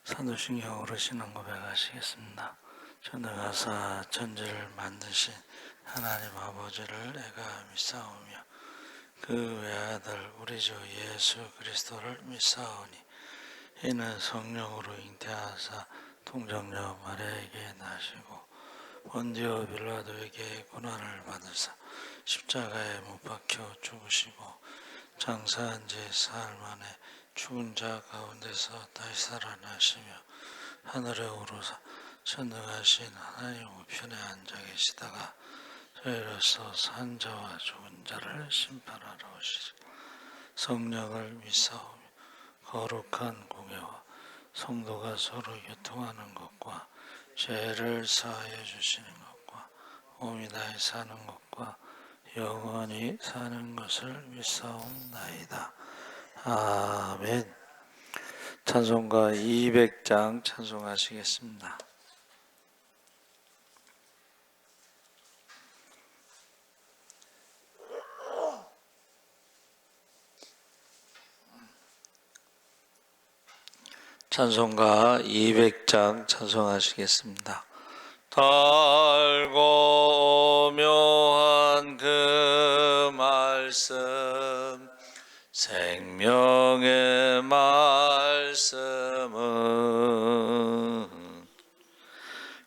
사도신경으로 신앙 고백하시겠습니다. 전능하사 천지를 만드신 하나님 아버지를 내가 믿사오며 그 외아들 우리 주 예수 그리스도를 믿사오니 이는 성령으로 잉태하사 통정녀 마리아에게 나시고 본디오 빌라도에게 고난을 받으사 십자가에 못 박혀 죽으시고 장사한 지 사흘 만에 죽은 자 가운데서 다시 살아나시며 하늘에 오르사 전능하신 하나님 우편에 앉아 계시다가 저희로서 산 자와 죽은 자를 심판하러 오시리. 성령을 믿사오며 거룩한 공예와 성도가 서로 교통하는 것과 죄를 사하여 주시는 것과 몸이 다시 사는 것과 영원히 사는 것을 믿사옵나이다. 아멘. 찬송가 200장 찬송하시겠습니다. 찬송가 200장 찬송하시겠습니다. 달고 묘한 그 말씀 생명의 말씀은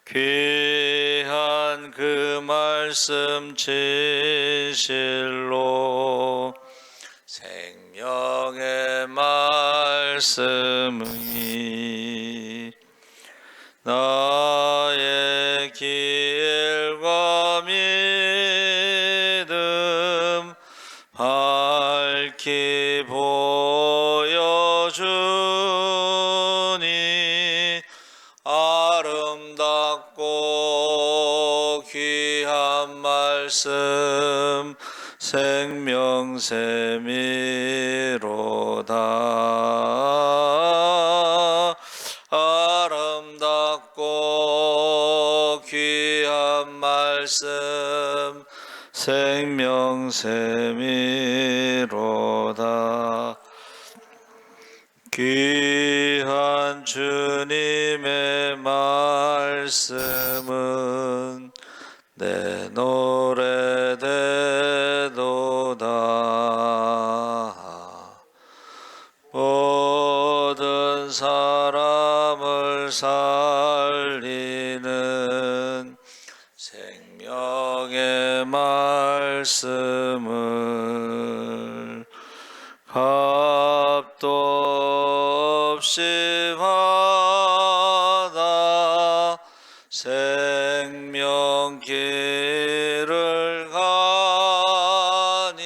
귀한 그 말씀 진실로 생명의 말씀이 나의 길과 믿음 밝히 보여주니 아름답고 귀한 말씀 생명샘이로다. 아름답고 귀한 말씀 생명샘이로다. 귀한 주님의 말씀은 내 노래 되도다. 모든 사람을 살리는 생명의 말씀을 값도 없이 받아 생명길을 가니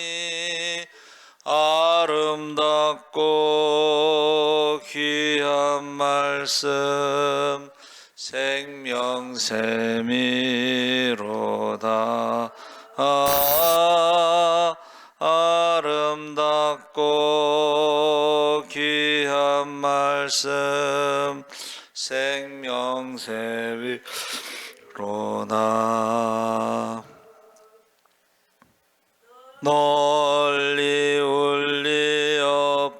아름답고 귀한 말씀 생명샘이로다. 아름답고 귀한 말씀 생명샘이로다. 널리 울리어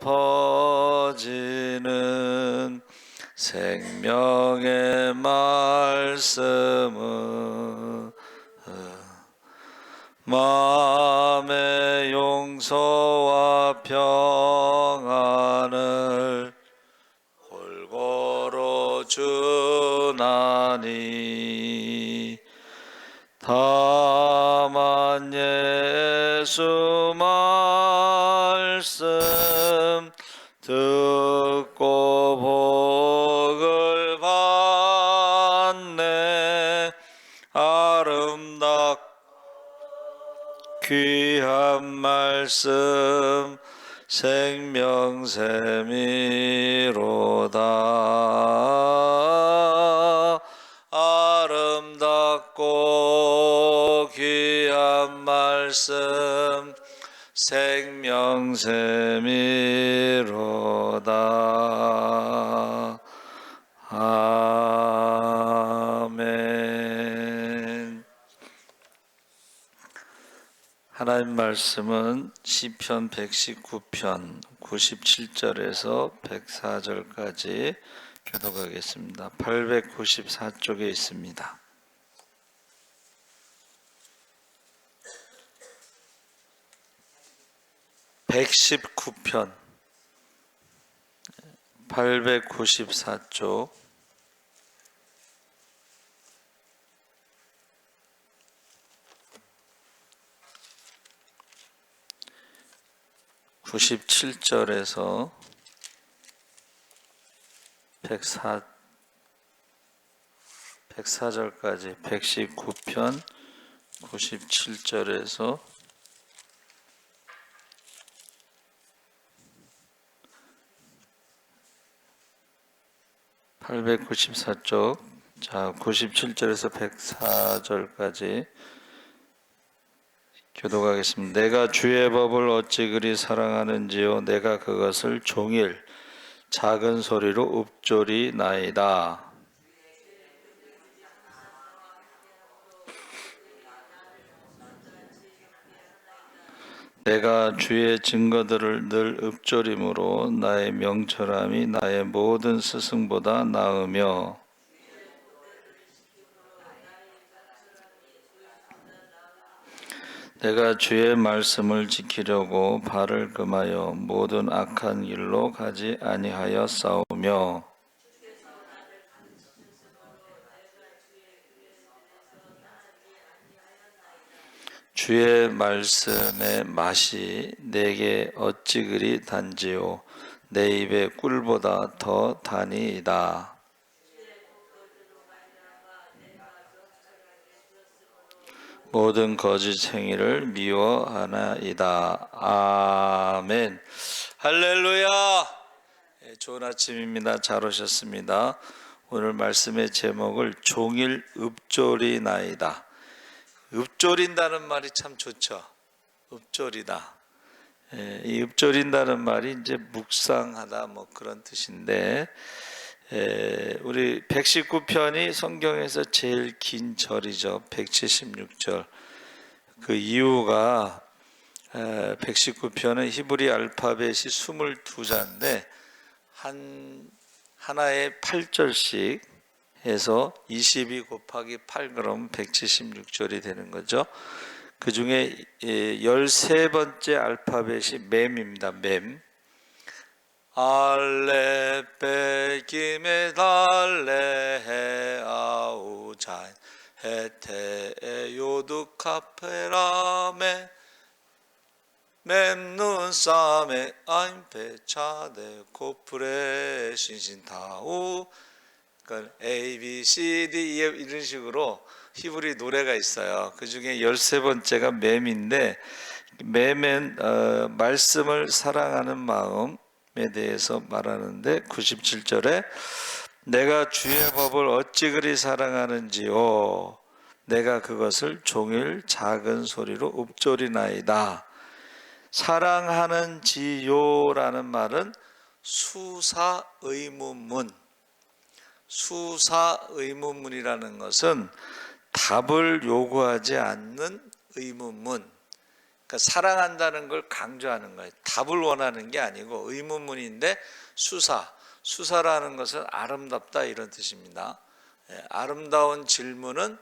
퍼지는 생명의 말씀은 마음의 용서와 평안을 골고루 주나니 다만 예수 말씀 듣고 복을 받네. 아름답 귀한 말씀 생명샘이로다. 아름답고 귀한 말씀 생명샘이로다. 아멘. 하나님 말씀은 시편 119편 97절에서 104절까지 교독하겠습니다. 894쪽에 있습니다. (119편) 894쪽 97절에서 104절까지 119편 97절에서 894쪽, 자 97절에서 104절까지 교독하겠습니다. 내가 주의 법을 어찌 그리 사랑하는지요, 내가 그것을 종일 작은 소리로 읊조리나이다. 내가 주의 증거들을 늘 읊조림으로 나의 명철함이 나의 모든 스승보다 나으며 내가 주의 말씀을 지키려고 발을 금하여 모든 악한 길로 가지 아니하여 싸우며 주의 말씀의 맛이 내게 어찌 그리 단지요, 내 입의 꿀보다 더 다니이다. 모든 거짓 행위를 미워하나이다. 아멘. 할렐루야. 좋은 아침입니다. 잘 오셨습니다. 오늘 말씀의 제목을 종일 읊조리나이다. 읊조린다는 말이 참 좋죠. 읊조리다. 이 읊조린다는 말이 이제 묵상하다 뭐 그런 뜻인데, 우리 119편이 성경에서 제일 긴 절이죠. 176절. 그 이유가 119편은 히브리 알파벳이 22자인데 하나에 8절씩 해서 22 곱하기 8 그럼 176절이 되는 거죠. 그 중에 13번째 알파벳이 mem입니다. mem. 알레 베기메 달레 아우잔 헤테 요두 카페라메 mem눈싸메 아임페차데 코프레 신신타우. 그러니까 A, B, C, D, E, 이런 식으로 히브리 노래가 있어요. 그 중에 13번째가 mem인데, mem은 말씀을 사랑하는 마음에 대해서 말하는데, 97절에 내가 주의 법을 어찌 그리 사랑하는지요, 내가 그것을 종일 작은 소리로 읊조리나이다. 사랑하는지요라는 말은 수사의문문. 수사의문문이라는 것은 답을 요구하지 않는 의문문. 그러니까 사랑한다는 걸 강조하는 거예요. 답을 원하는 게 아니고 의문문인데 수사라는 것은 아름답다 이런 뜻입니다. 아름다운 질문은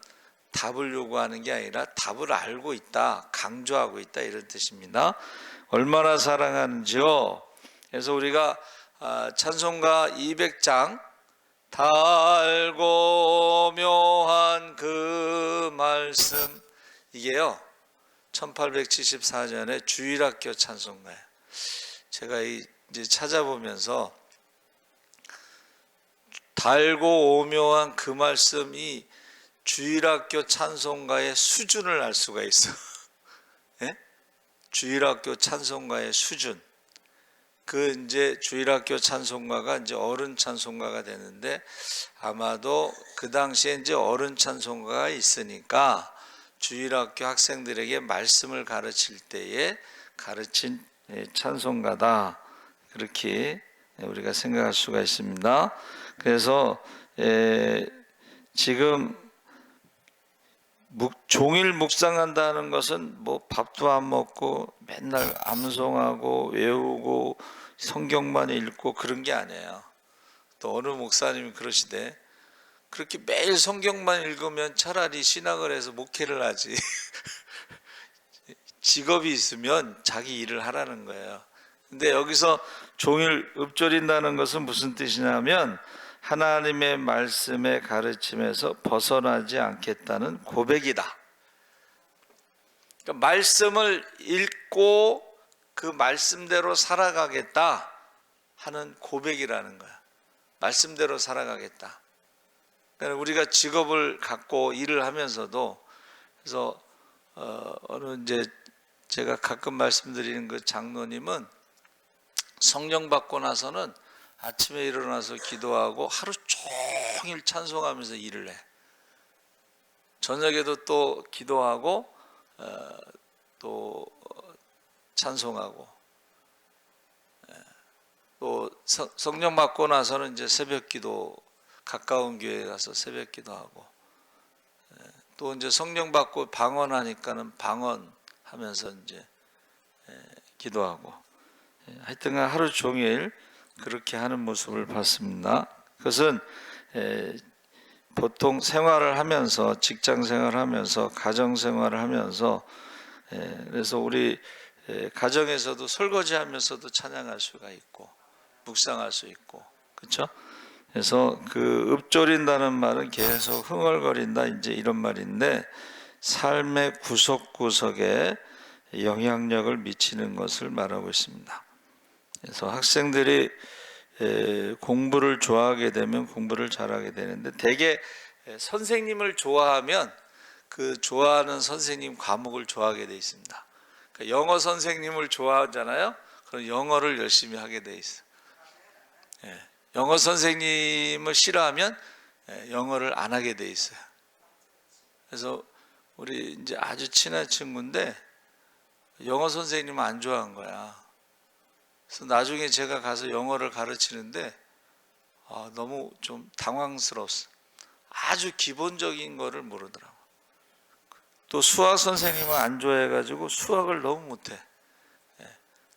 답을 요구하는 게 아니라 답을 알고 있다, 강조하고 있다 이런 뜻입니다. 얼마나 사랑하는지요. 그래서 우리가 찬송가 200장 달고 묘한 그 말씀, 이게요 1874년에 주일학교 찬송가예요. 제가 이제 찾아보면서 달고 오묘한 그 말씀이 주일학교 찬송가의 수준을 알 수가 있어. 예? 주일학교 찬송가의 수준. 그 이제 주일학교 찬송가가 이제 어른 찬송가가 되는데, 아마도 그 당시에 이제 어른 찬송가가 있으니까 주일학교 학생들에게 말씀을 가르칠 때에 가르친 찬송가다, 그렇게 우리가 생각할 수가 있습니다. 그래서 지금 종일 묵상한다는 것은 뭐 밥도 안 먹고 맨날 암송하고 외우고 성경만 읽고 그런 게 아니에요. 또 어느 목사님이 그러시대. 그렇게 매일 성경만 읽으면 차라리 신학을 해서 목회를 하지. 직업이 있으면 자기 일을 하라는 거예요. 근데 여기서 종일 읊조린다는 것은 무슨 뜻이냐면 하나님의 말씀의 가르침에서 벗어나지 않겠다는 고백이다. 그러니까 말씀을 읽고 그 말씀대로 살아가겠다 하는 고백이라는 거야. 말씀대로 살아가겠다. 그러니까 우리가 직업을 갖고 일을 하면서도, 그래서 어느 이제 제가 가끔 말씀드리는 그 장로님은 성령 받고 나서는 아침에 일어나서 기도하고 하루 종일 찬송하면서 일을 해. 저녁에도 또 기도하고 또 찬송하고, 또 성령 받고 나서는 이제 새벽 기도, 가까운 교회에 가서 새벽 기도하고, 또 이제 성령 받고 방언하니까는 방언하면서 이제 기도하고, 하여튼간 하루 종일 그렇게 하는 모습을 봤습니다. 그것은 보통 생활을 하면서, 직장 생활을 하면서, 가정 생활을 하면서, 그래서 우리 가정에서도 설거지하면서도 찬양할 수가 있고 묵상할 수 있고, 그렇죠? 그래서 그 읊조린다는 말은 계속 흥얼거린다, 이제 이런 말인데, 삶의 구석구석에 영향력을 미치는 것을 말하고 있습니다. 그래서 학생들이 공부를 좋아하게 되면 공부를 잘하게 되는데, 대개 선생님을 좋아하면 그 좋아하는 선생님 과목을 좋아하게 돼 있습니다. 그러니까 영어 선생님을 좋아하잖아요. 그럼 영어를 열심히 하게 돼 있어. 영어 선생님을 싫어하면 영어를 안 하게 돼 있어요. 그래서 우리 이제 아주 친한 친구인데 영어 선생님을 안 좋아한 거야. 그래서 나중에 제가 가서 영어를 가르치는데 너무 좀 당황스러웠어. 아주 기본적인 거를 모르더라고. 또 수학 선생님은 안 좋아해가지고 수학을 너무 못해.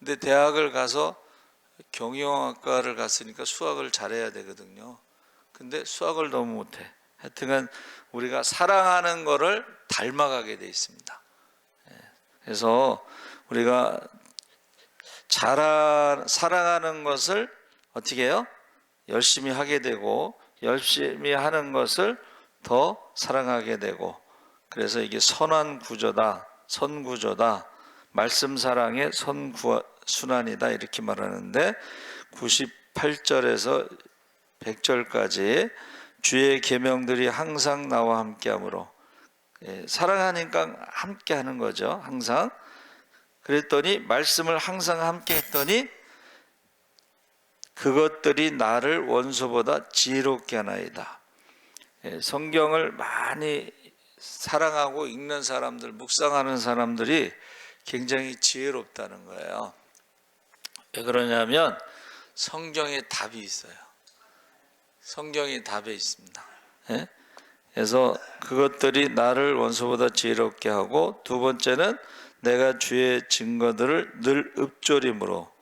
근데 대학을 가서 경영학과를 갔으니까 수학을 잘해야 되거든요. 근데 수학을 너무 못해. 하여튼간 우리가 사랑하는 거를 닮아가게 돼 있습니다. 그래서 우리가 사랑하는 것을 어떻게 해요? 열심히 하게 되고, 열심히 하는 것을 더 사랑하게 되고, 그래서 이게 선한 구조다, 선구조다, 말씀 사랑의 선순환이다, 이렇게 말하는데, 98절에서 100절까지 주의 계명들이 항상 나와 함께하므로, 사랑하니까 함께하는 거죠, 항상. 그랬더니 말씀을 항상 함께 했더니 그것들이 나를 원수보다 지혜롭게 하나이다. 성경을 많이 사랑하고 읽는 사람들, 묵상하는 사람들이 굉장히 지혜롭다는 거예요. 왜 그러냐면 성경에 답이 있어요. 성경이 답에 있습니다. 그래서 그것들이 나를 원수보다 지혜롭게 하고, 두 번째는 내가 주의 증거들을 늘 읊조림으로.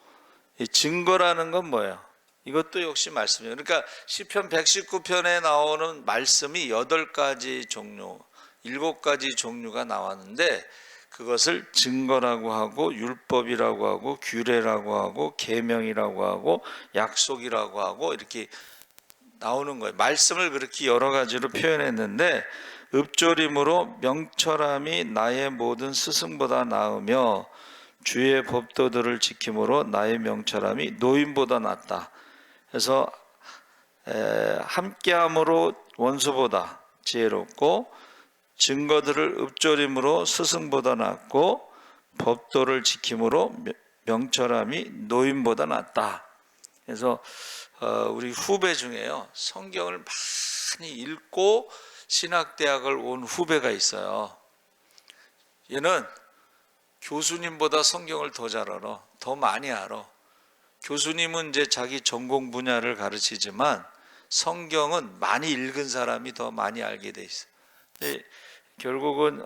이 증거라는 건 뭐예요? 이것도 역시 말씀이에요. 그러니까 시편 119편에 나오는 말씀이 8가지 종류, 7가지 종류가 나왔는데, 그것을 증거라고 하고 율법이라고 하고 규례라고 하고 계명이라고 하고 약속이라고 하고 이렇게 나오는 거예요. 말씀을 그렇게 여러 가지로 표현했는데, 읊조림으로 명철함이 나의 모든 스승보다 나으며 주의 법도들을 지킴으로 나의 명철함이 노인보다 낫다. 그래서 함께함으로 원수보다 지혜롭고, 증거들을 읊조림으로 스승보다 낫고, 법도를 지킴으로 명철함이 노인보다 낫다. 그래서 우리 후배 중에요, 성경을 많이 읽고 신학대학을 온 후배가 있어요. 얘는 교수님보다 성경을 더 잘 알아. 더 많이 알아. 교수님은 이제 자기 전공 분야를 가르치지만 성경은 많이 읽은 사람이 더 많이 알게 돼 있어. 근데 결국은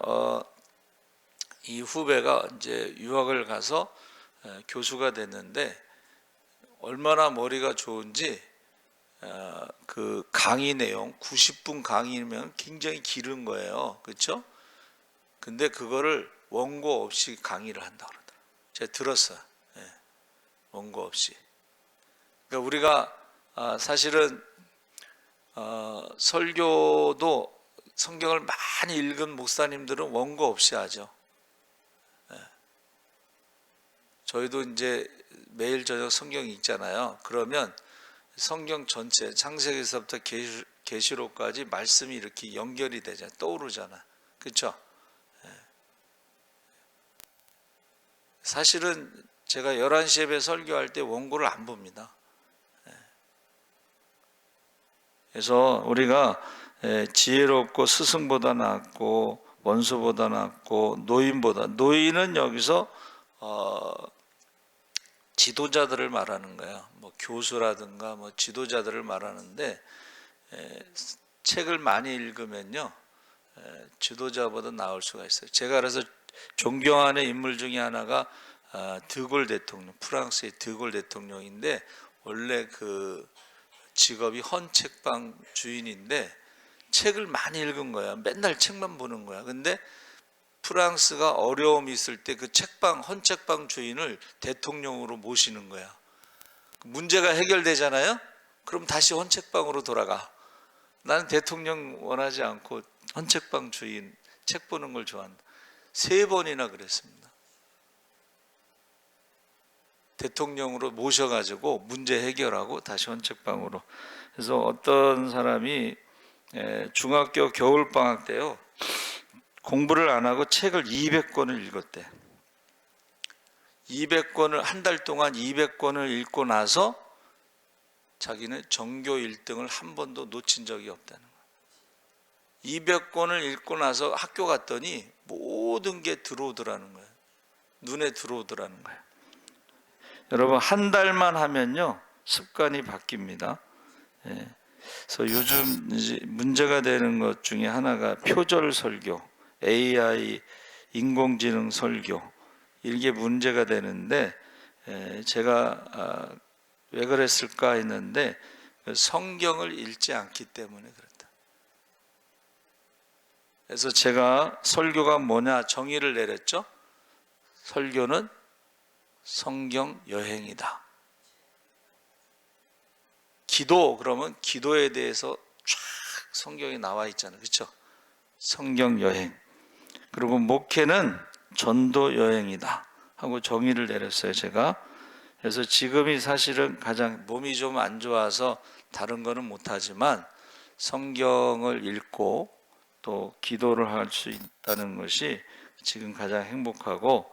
이 후배가 이제 유학을 가서 교수가 됐는데 얼마나 머리가 좋은지 그 강의 내용 90분 강의면 굉장히 길은 거예요. 그렇죠? 근데 그거를 원고 없이 강의를 한다고 그러더라고요. 제가 들었어요. 예, 원고 없이. 그러니까 우리가 사실은 설교도 성경을 많이 읽은 목사님들은 원고 없이 하죠. 예. 저희도 이제 매일 저녁 성경 읽잖아요. 그러면 성경 전체 창세기서부터 계시록까지 말씀이 이렇게 연결이 되잖아요. 떠오르잖아. 그렇죠? 사실은 제가 11시 예배 설교할 때 원고를 안 봅니다. 그래서 우리가 지혜롭고 스승보다 낫고 원수보다 낫고 노인은 여기서 지도자들을 말하는 거예요. 뭐 교수라든가 뭐 지도자들을 말하는데 책을 많이 읽으면요 지도자보다 나을 수가 있어요. 제가 그래서 존경하는 인물 중에 하나가 드골 대통령, 프랑스의 드골 대통령인데 원래 그 직업이 헌책방 주인인데 책을 많이 읽은 거야. 맨날 책만 보는 거야. 근데 프랑스가 어려움이 있을 때 그 헌책방 주인을 대통령으로 모시는 거야. 문제가 해결되잖아요. 그럼 다시 헌책방으로 돌아가. 나는 대통령 원하지 않고 헌책방 주인 책 보는 걸 좋아한다. 3번이나 그랬습니다. 대통령으로 모셔가지고 문제 해결하고 다시 헌책방으로. 그래서 어떤 사람이 중학교 겨울방학 때요 공부를 안 하고 책을 200권을 읽었대. 200권을 한 달 동안 200권을 읽고 나서 자기는 전교 1등을 한 번도 놓친 적이 없다는 거예요. 200권을 읽고 나서 학교 갔더니 모든 게 들어오더라는 거예요. 눈에 들어오더라는 거예요. 여러분 한 달만 하면요 습관이 바뀝니다. 그래서 요즘 이제 문제가 되는 것 중에 하나가 표절 설교, AI 인공지능 설교 이게 문제가 되는데 제가 왜 그랬을까 했는데 성경을 읽지 않기 때문에 그렇다. 그래서 제가 설교가 뭐냐 정의를 내렸죠. 설교는 성경 여행이다. 기도 그러면 기도에 대해서 쫙 성경에 나와 있잖아요. 그렇죠? 성경 여행. 그리고 목회는 전도 여행이다 하고 정의를 내렸어요. 제가. 그래서 지금이 사실은 가장 몸이 좀 안 좋아서 다른 거는 못하지만 성경을 읽고 또 기도를 할 수 있다는 것이 지금 가장 행복하고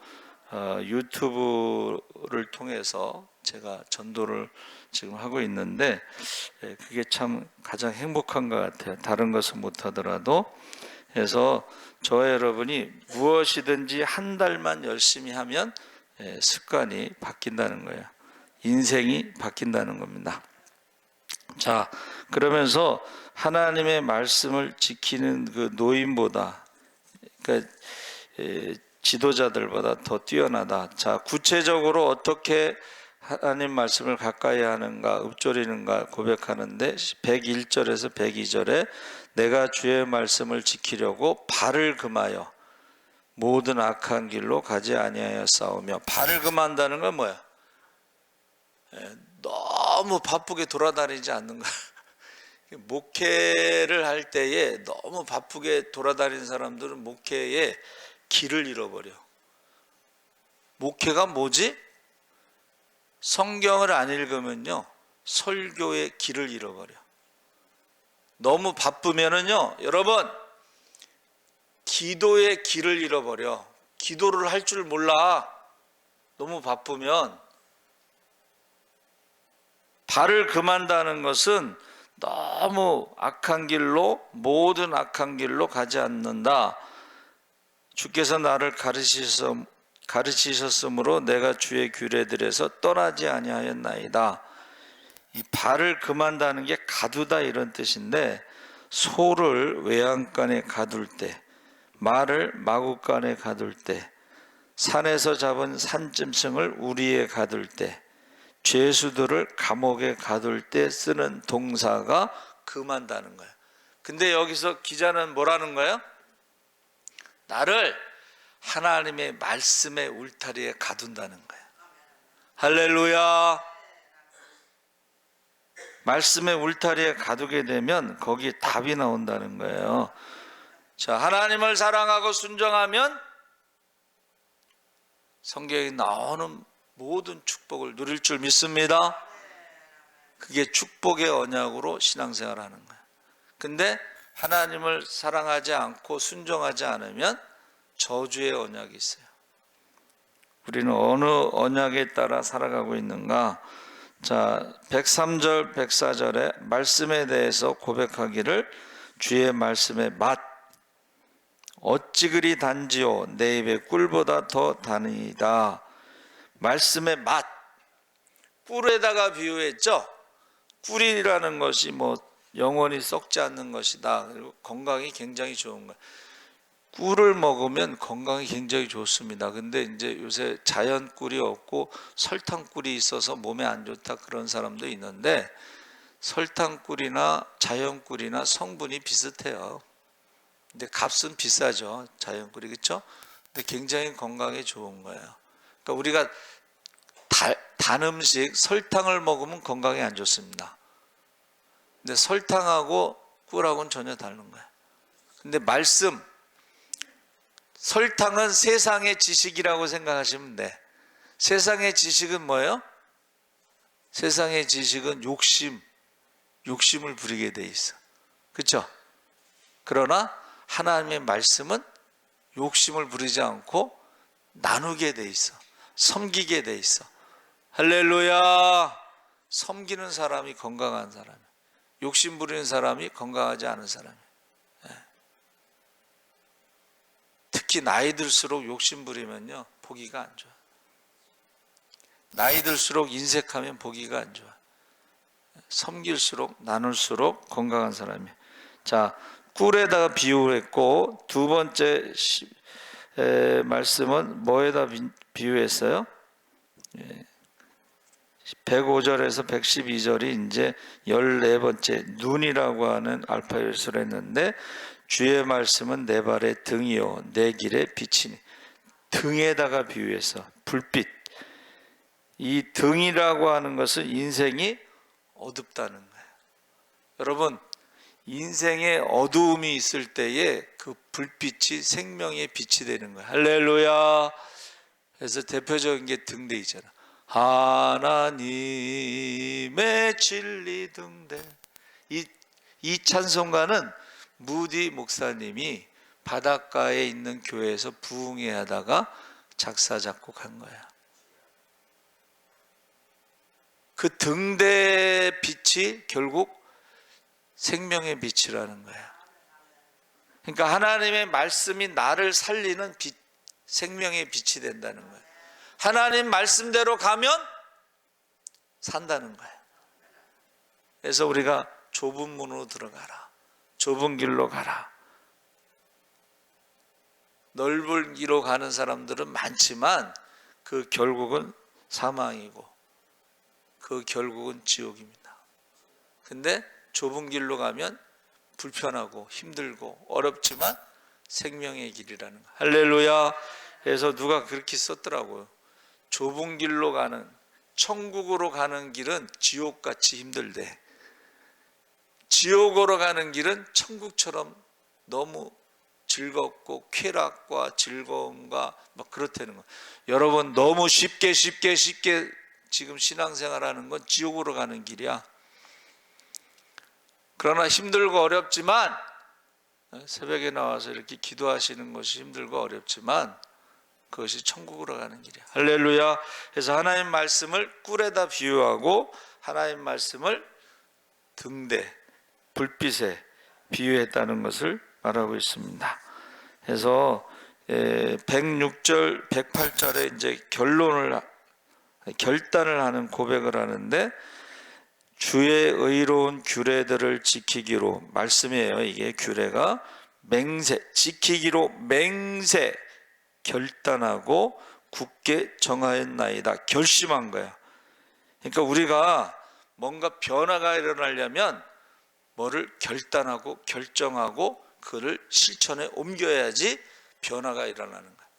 유튜브를 통해서 제가 전도를 지금 하고 있는데 그게 참 가장 행복한 것 같아요. 다른 것은 못하더라도. 그래서 저와 여러분이 무엇이든지 한 달만 열심히 하면 습관이 바뀐다는 거예요. 인생이 바뀐다는 겁니다. 자, 그러면서 하나님의 말씀을 지키는 그 노인보다 그러니까 지도자들보다 더 뛰어나다. 자, 구체적으로 어떻게 하나님 말씀을 가까이 하는가, 읊조리는가 고백하는데 101절에서 102절에 내가 주의 말씀을 지키려고 발을 금하여 모든 악한 길로 가지 아니하여 싸우며. 발을 금한다는 건 뭐야? 너무 바쁘게 돌아다니지 않는 거야. 목회를 할 때에 너무 바쁘게 돌아다니는 사람들은 목회의 길을 잃어버려. 목회가 뭐지? 성경을 안 읽으면요 설교의 길을 잃어버려. 너무 바쁘면은요 여러분 기도의 길을 잃어버려. 기도를 할 줄 몰라. 너무 바쁘면. 발을 금한다는 것은 너무 악한 길로 모든 악한 길로 가지 않는다. 주께서 나를 가르치셨으므로 내가 주의 규례들에서 떠나지 아니하였나이다. 이 발을 금한다는 게 가두다 이런 뜻인데 소를 외양간에 가둘 때, 말을 마구간에 가둘 때, 산에서 잡은 산짐승을 우리에 가둘 때, 죄수들을 감옥에 가둘 때 쓰는 동사가 금한다는 거예요. 근데 여기서 기자는 뭐라는 거예요? 나를 하나님의 말씀의 울타리에 가둔다는 거예요. 할렐루야. 말씀의 울타리에 가두게 되면 거기에 답이 나온다는 거예요. 자, 하나님을 사랑하고 순종하면 성경에 나오는 모든 축복을 누릴 줄 믿습니다. 그게 축복의 언약으로 신앙생활하는 거예요. 근데 하나님을 사랑하지 않고 순종하지 않으면 저주의 언약이 있어요. 우리는 어느 언약에 따라 살아가고 있는가? 자, 103절 104절에 말씀에 대해서 고백하기를 주의 말씀의 맛 어찌 그리 단지요 내 입의 꿀보다 더 다니이다. 말씀의 맛, 꿀에다가 비유했죠. 꿀이라는 것이 뭐 영원히 썩지 않는 것이다. 그리고 건강이 굉장히 좋은 거예요. 꿀을 먹으면 건강이 굉장히 좋습니다. 근데 이제 요새 자연 꿀이 없고 설탕 꿀이 있어서 몸에 안 좋다 그런 사람도 있는데, 설탕 꿀이나 자연 꿀이나 성분이 비슷해요. 근데 값은 비싸죠. 자연 꿀이, 그렇죠? 근데 굉장히 건강에 좋은 거예요. 그러니까 우리가 단 음식, 설탕을 먹으면 건강에 안 좋습니다. 근데 설탕하고 꿀하고는 전혀 다른 거예요. 근데 말씀, 설탕은 세상의 지식이라고 생각하시면 돼. 세상의 지식은 뭐예요? 세상의 지식은 욕심을 부리게 돼 있어. 그렇죠? 그러나 하나님의 말씀은 욕심을 부리지 않고 나누게 돼 있어. 섬기게 돼 있어. 할렐루야. 섬기는 사람이 건강한 사람이야. 욕심 부리는 사람이 건강하지 않은 사람이야. 특히 나이 들수록 욕심 부리면요 보기가 안 좋아. 나이 들수록 인색하면 보기가 안 좋아. 섬길수록 나눌수록 건강한 사람이야. 자, 꿀에다가 비유했고, 두 번째 말씀은 뭐에다 비유했어요? 105절에서 112절이 이제 14번째 눈이라고 하는 알파벳으로 했는데, 주의 말씀은 내 발의 등이요 내 길의 빛이니. 등에다가 비유해서 불빛. 이 등이라고 하는 것은 인생이 어둡다는 거예요. 여러분, 인생에 어두움이 있을 때에 그 불빛이 생명의 빛이 되는 거예요. 할렐루야. 그래서 대표적인 게 등대 있잖아. 하나님의 진리 등대. 이 찬송가는 무디 목사님이 바닷가에 있는 교회에서 부흥회 하다가 작사 작곡한 거야. 그 등대 빛이 결국 생명의 빛이라는 거야. 그러니까 하나님의 말씀이 나를 살리는 빛, 생명의 빛이 된다는 거야. 하나님 말씀대로 가면 산다는 거야. 그래서 우리가 좁은 문으로 들어가라, 좁은 길로 가라. 넓은 길로 가는 사람들은 많지만 그 결국은 사망이고 그 결국은 지옥입니다. 근데 좁은 길로 가면 불편하고 힘들고 어렵지만 생명의 길이라는 거. 할렐루야. 그래서 누가 그렇게 썼더라고요. 좁은 길로 가는, 천국으로 가는 길은 지옥같이 힘들대. 지옥으로 가는 길은 천국처럼 너무 즐겁고 쾌락과 즐거움과 막 그렇다는 거. 여러분, 너무 쉽게 지금 신앙생활하는 건 지옥으로 가는 길이야. 그러나 힘들고 어렵지만, 새벽에 나와서 이렇게 기도하시는 것이 힘들고 어렵지만 그것이 천국으로 가는 길이야. 할렐루야. 그래서 하나님 말씀을 꿀에다 비유하고 하나님 말씀을 등대, 불빛에 비유했다는 것을 말하고 있습니다. 그래서 106절, 108절에 이제 결단을 하는 고백을 하는데, 주의 의로운 규례들을 지키기로, 말씀이에요. 이게 규례가 지키기로 맹세 결단하고 굳게 정하였나이다. 결심한 거야. 그러니까 우리가 뭔가 변화가 일어나려면 뭐를 결단하고 결정하고 그를 실천에 옮겨야지 변화가 일어나는 거예요.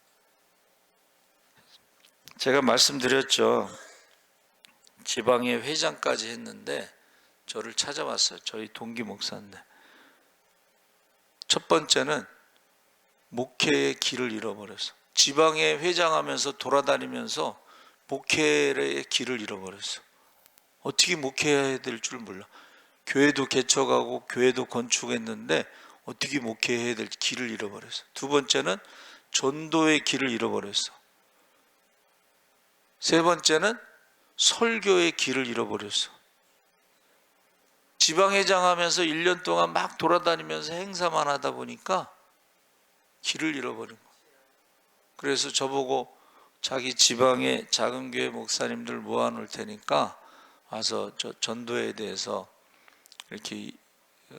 제가 말씀드렸죠. 지방의 회장까지 했는데 저를 찾아왔어요. 저희 동기 목사인데. 첫 번째는 목회의 길을 잃어버렸어. 지방의 회장하면서 돌아다니면서 목회의 길을 잃어버렸어. 어떻게 목회해야 될 줄 몰라. 교회도 개척하고 교회도 건축했는데 어떻게 목회해야 될 길을 잃어버렸어. 두 번째는 전도의 길을 잃어버렸어. 세 번째는 설교의 길을 잃어버렸어. 지방회장 하면서 1년 동안 막 돌아다니면서 행사만 하다 보니까 길을 잃어버린 거야. 그래서 저보고 자기 지방의 작은 교회 목사님들 모아놓을 테니까 와서 저 전도에 대해서 이렇게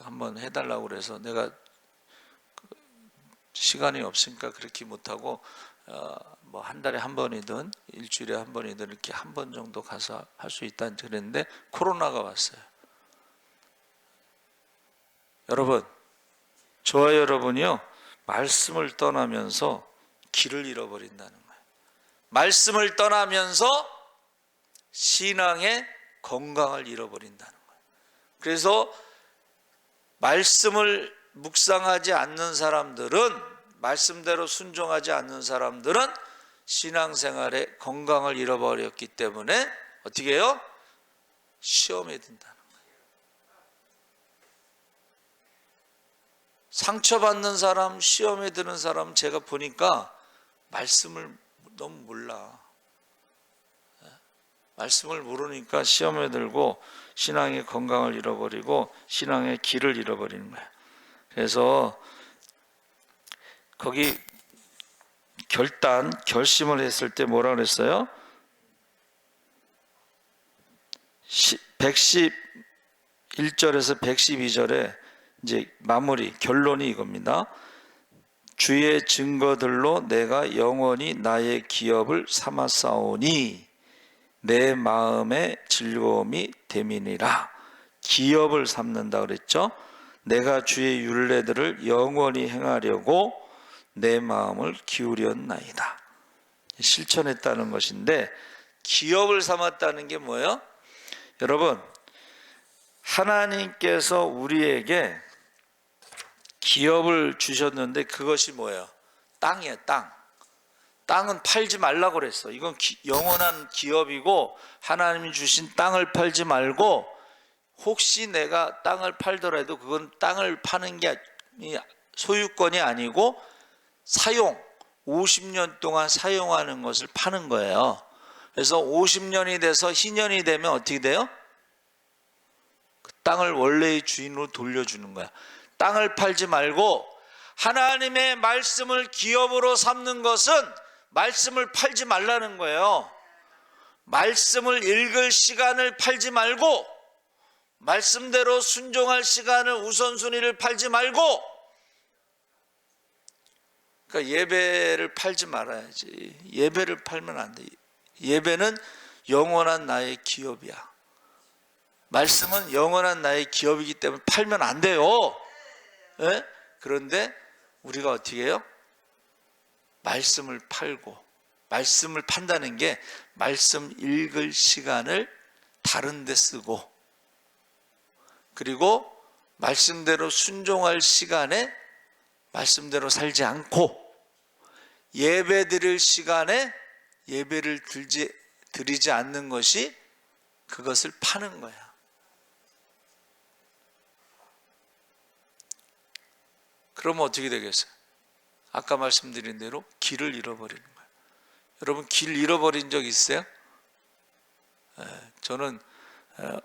한번 해달라고 그래서 내가 시간이 없으니까 그렇게 못하고 뭐 한 달에 한 번이든 일주일에 한 번이든 이렇게 한 번 정도 가서 할 수 있다 그랬는데 코로나가 왔어요. 여러분, 저와 여러분이요 말씀을 떠나면서 길을 잃어버린다는 거예요. 말씀을 떠나면서 신앙의 건강을 잃어버린다는 거예요. 그래서 말씀을 묵상하지 않는 사람들은, 말씀대로 순종하지 않는 사람들은 신앙생활의 건강을 잃어버렸기 때문에 어떻게 해요? 시험에 든다는 거예요. 상처받는 사람, 시험에 드는 사람 제가 보니까 말씀을 너무 몰라. 말씀을 모르니까 시험에 들고 신앙의 건강을 잃어버리고 신앙의 길을 잃어버리는 거예요. 그래서 거기 결심을 했을 때 뭐라 그랬어요? 111절에서 112절에 이제 마무리, 결론이 이겁니다. 주의 증거들로 내가 영원히 나의 기업을 삼았사오니 내 마음의 즐거움이 됨이니라. 기업을 삼는다 그랬죠. 내가 주의 율례들을 영원히 행하려고 내 마음을 기울였나이다. 실천했다는 것인데, 기업을 삼았다는 게 뭐예요? 여러분, 하나님께서 우리에게 기업을 주셨는데 그것이 뭐예요? 땅이에요. 땅은 팔지 말라고 그랬어. 이건 영원한 기업이고 하나님이 주신 땅을 팔지 말고, 혹시 내가 땅을 팔더라도 그건 땅을 파는 게 소유권이 아니고 50년 동안 사용하는 것을 파는 거예요. 그래서 50년이 돼서 희년이 되면 어떻게 돼요? 그 땅을 원래의 주인으로 돌려주는 거야. 땅을 팔지 말고 하나님의 말씀을 기업으로 삼는 것은 말씀을 팔지 말라는 거예요. 말씀을 읽을 시간을 팔지 말고, 말씀대로 순종할 시간을, 우선순위를 팔지 말고, 그러니까 예배를 팔지 말아야지. 예배를 팔면 안 돼. 예배는 영원한 나의 기업이야. 말씀은 영원한 나의 기업이기 때문에 팔면 안 돼요. 네? 그런데 우리가 어떻게 해요? 말씀을 팔고, 말씀을 판다는 게 말씀 읽을 시간을 다른 데 쓰고, 그리고 말씀대로 순종할 시간에 말씀대로 살지 않고, 예배 드릴 시간에 예배를 드리지 않는 것이, 그것을 파는 거야. 그러면 어떻게 되겠어요? 아까 말씀드린 대로 길을 잃어버리는 거예요. 여러분, 길 잃어버린 적 있어요? 저는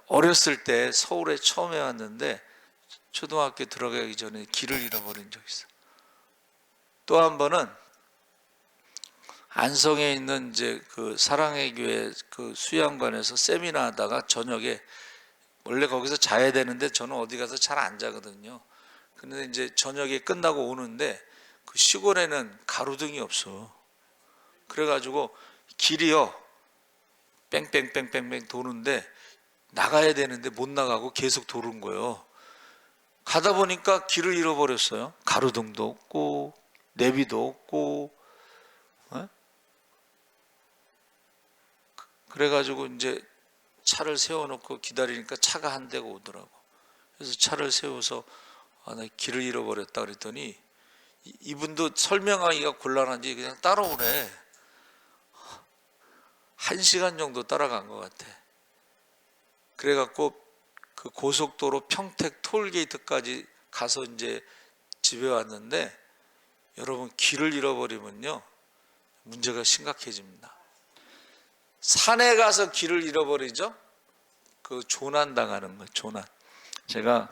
어렸을 때 서울에 처음에 왔는데 초등학교 들어가기 전에 길을 잃어버린 적 있어요. 또 한 번은 안성에 있는 이제 그 사랑의 교회 그 수양관에서 세미나 하다가 저녁에, 원래 거기서 자야 되는데 저는 어디 가서 잘 안 자거든요. 근데 이제 저녁에 끝나고 오는데 그 시골에는 가로등이 없어. 그래가지고 길이요, 뺑뺑뺑뺑뺑 도는데 나가야 되는데 못 나가고 계속 도는 거예요. 가다 보니까 길을 잃어버렸어요. 가로등도 없고 내비도 없고. 그래가지고 이제 차를 세워놓고 기다리니까 차가 한 대가 오더라고. 그래서 차를 세워서 나 길을 잃어버렸다 그랬더니 이분도 설명하기가 곤란한지 그냥 따라오래. 1시간 정도 따라간 것 같아. 그래갖고 그 고속도로 평택 톨게이트까지 가서 이제 집에 왔는데, 여러분 길을 잃어버리면요 문제가 심각해집니다. 산에 가서 길을 잃어버리죠. 그 조난 당하는 거예요. 조난. 제가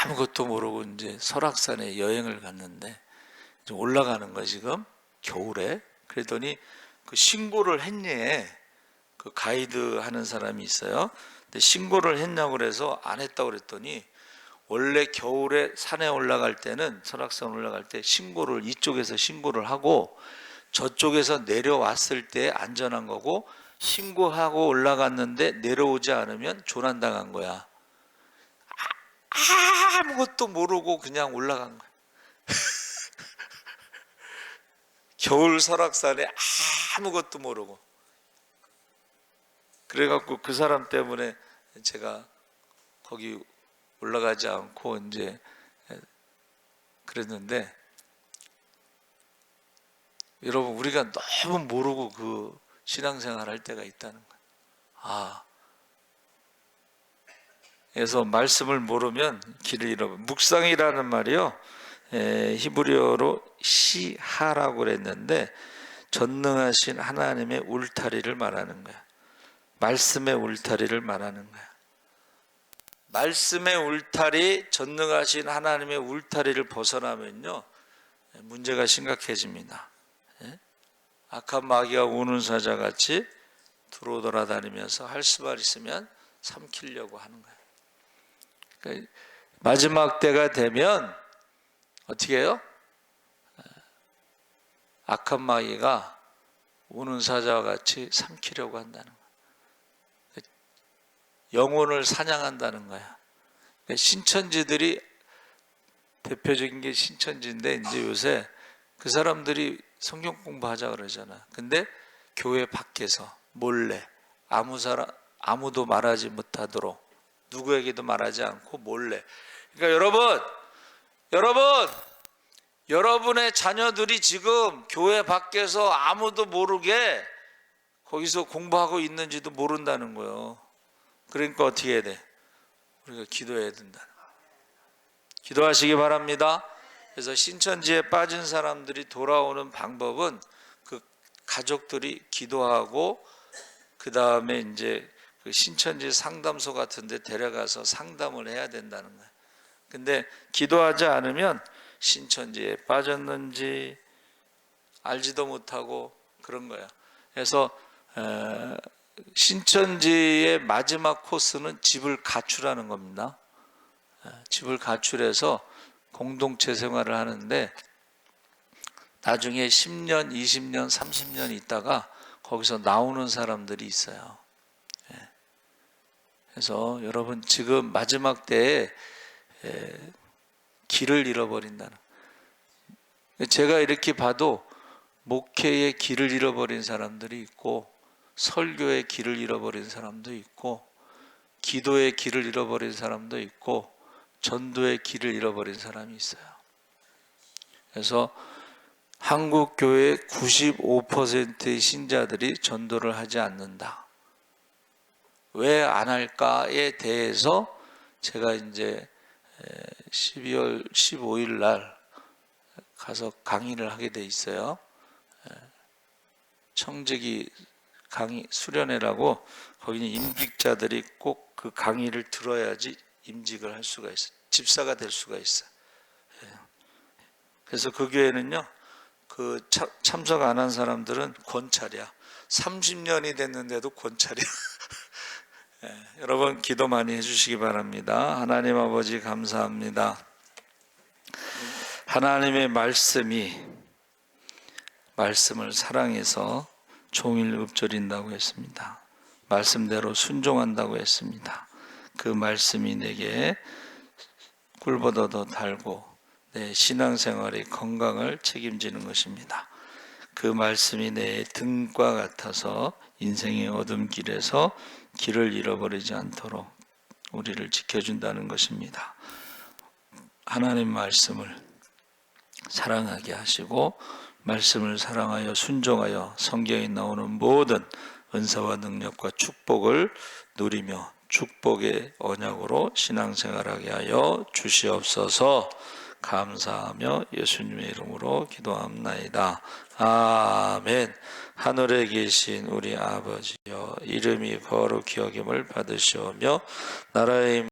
아무것도 모르고 이제 설악산에 여행을 갔는데 이제 올라가는 거야 지금 겨울에. 그랬더니 그 신고를 했니? 그 가이드 하는 사람이 있어요. 근데 신고를 했냐고 그래서 안 했다고 그랬더니, 원래 겨울에 산에 올라갈 때는, 설악산 올라갈 때 신고를 이쪽에서 신고를 하고 저쪽에서 내려왔을 때 안전한 거고, 신고하고 올라갔는데 내려오지 않으면 조난당한 거야. 아무것도 모르고 그냥 올라간 거야. 겨울 설악산에 아무것도 모르고. 그래갖고 그 사람 때문에 제가 거기 올라가지 않고 이제 그랬는데, 여러분 우리가 너무 모르고 그 신앙생활 할 때가 있다는 거예요. 그래서 말씀을 모르면 길을 잃어버려. 묵상이라는 말이요, 히브리어로 시하라고 그랬는데 전능하신 하나님의 울타리를 말하는 거야. 말씀의 울타리를 말하는 거야. 말씀의 울타리, 전능하신 하나님의 울타리를 벗어나면요 문제가 심각해집니다. 악한 마귀가 우는 사자같이 두루 돌아다니면서 할 수만 있으면 삼키려고 하는 거예요. 그러니까 마지막 때가 되면 어떻게 해요? 악한 마귀가 우는 사자와 같이 삼키려고 한다는 거예요. 영혼을 사냥한다는 거야. 신천지들이, 대표적인 게 신천지인데, 이제 요새 그 사람들이 성경 공부하자 그러잖아. 근데 교회 밖에서 몰래 아무도 말하지 못하도록, 누구에게도 말하지 않고 몰래. 그러니까 여러분의 자녀들이 지금 교회 밖에서 아무도 모르게 거기서 공부하고 있는지도 모른다는 거예요. 그러니까 어떻게 해야 돼? 우리가 기도해야 된다. 기도하시기 바랍니다. 그래서 신천지에 빠진 사람들이 돌아오는 방법은 그 가족들이 기도하고, 그 다음에 이제 그 신천지 상담소 같은 데 데려가서 상담을 해야 된다는 거예요. 근데 기도하지 않으면 신천지에 빠졌는지 알지도 못하고 그런 거예요. 그래서 신천지의 마지막 코스는 집을 가출하는 겁니다. 집을 가출해서 공동체 생활을 하는데, 나중에 10년, 20년, 30년 있다가 거기서 나오는 사람들이 있어요. 그래서 여러분 지금 마지막 때에 길을 잃어버린다는, 제가 이렇게 봐도 목회의 길을 잃어버린 사람들이 있고, 설교의 길을 잃어버린 사람도 있고, 기도의 길을 잃어버린 사람도 있고, 전도의 길을 잃어버린 사람이 있어요. 그래서 한국 교회의 95%의 신자들이 전도를 하지 않는다. 왜 안 할까에 대해서 제가 이제 12월 15일 날 가서 강의를 하게 돼 있어요. 청지기 강의 수련회라고, 거기는 임직자들이 꼭 그 강의를 들어야지 임직을 할 수가 있어요. 집사가 될 수가 있어요. 그래서 그 교회는요, 그 참석 안 한 사람들은 권찰이야. 30년이 됐는데도 권찰이야. 여러분 기도 많이 해주시기 바랍니다. 하나님 아버지 감사합니다. 하나님의 말씀을 사랑해서 종일 읊조린다고 했습니다. 말씀대로 순종한다고 했습니다. 그 말씀이 내게 꿀보다 더 달고 내 신앙생활의 건강을 책임지는 것입니다. 그 말씀이 내 등과 같아서 인생의 어둠길에서 길을 잃어버리지 않도록 우리를 지켜준다는 것입니다. 하나님 말씀을 사랑하게 하시고 말씀을 사랑하여 순종하여 성경에 나오는 모든 은사와 능력과 축복을 누리며 축복의 언약으로 신앙생활하게 하여 주시옵소서. 감사하며 예수님의 이름으로 기도합나이다. 아멘. 하늘에 계신 우리 아버지여, 이름이 거룩히 여김을 받으시오며 나라의